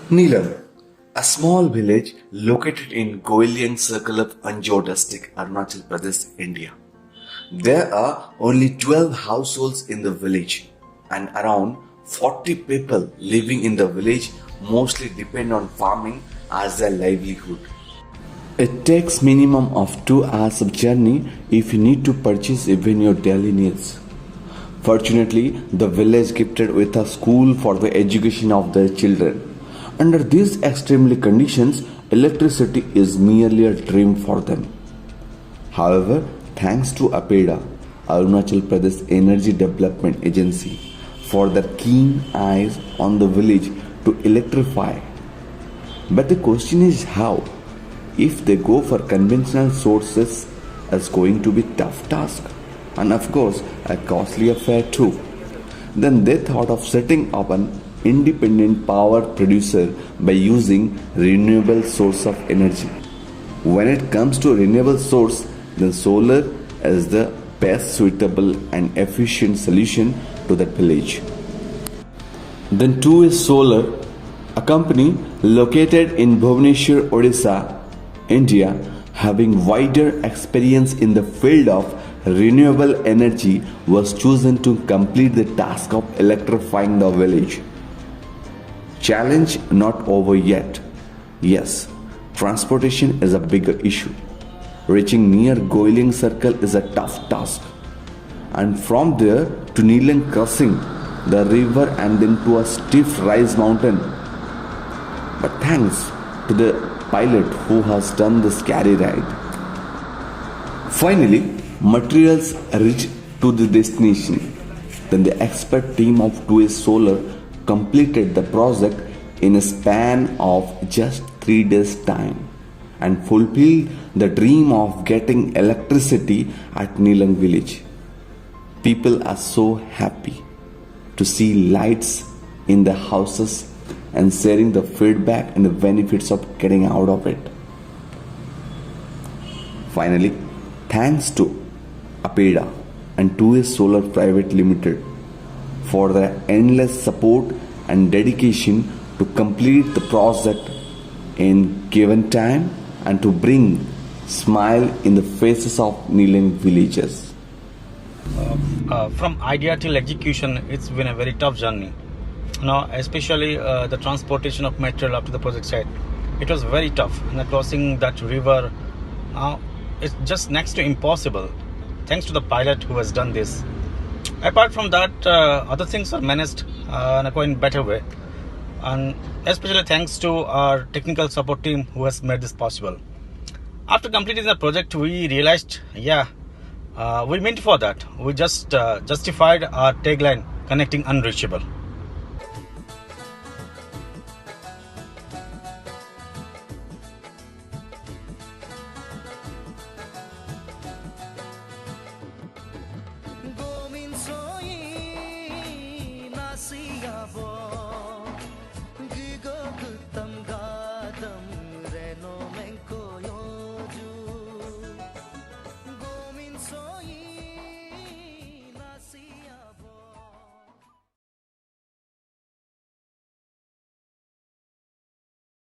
Neelam, a small village located in Goiliang circle of Anjor district, Arunachal Pradesh, India. There are only 12 households in the village and around 40 people living in the village mostly depend on farming as their livelihood. It takes minimum of 2 hours of journey if you need to purchase even your daily needs. Fortunately, the village gifted with a school for the education of their children. Under these extremely conditions, electricity is merely a dream for them. However, thanks to APEDA, Arunachal Pradesh Energy Development Agency, for their keen eyes on the village to electrify. But the question is how? If they go for conventional sources, it's going to be tough task and of course a costly affair too. Then they thought of setting up an independent power producer by using renewable source of energy. When it comes to renewable source, then solar is the best suitable and efficient solution to that village. Then two is solar, a company located in Bhubaneswar, Odisha, India, having wider experience in the field of renewable energy was chosen to complete the task of electrifying the village. Challenge not over yet. Yes, transportation is a bigger issue. Reaching near Goiling Circle is a tough task. And from there to Neelam crossing the river and then to a stiff rise mountain. But thanks to the pilot who has done the scary ride. Finally, materials reached to the destination. Then the expert team of 2S Solar completed the project in a span of just 3 days' time and fulfilled the dream of getting electricity at Neelam village. People are so happy to see lights in the houses and sharing the feedback and the benefits of getting out of it. Finally, thanks to APEDA and 2S Solar Private Limited for their endless support and dedication to complete the project in given time and to bring smile in the faces of Neelam villagers. From idea till execution, it's been a very tough journey. Now, especially the transportation of material up to the project site, it was very tough. And crossing that river, it's just next to impossible. Thanks to the pilot who has done this. Apart from that, other things are managed in a quite better way, and especially thanks to our technical support team who has made this possible. After completing the project, we realized, we meant for that. We just justified our tagline, connecting unreachable.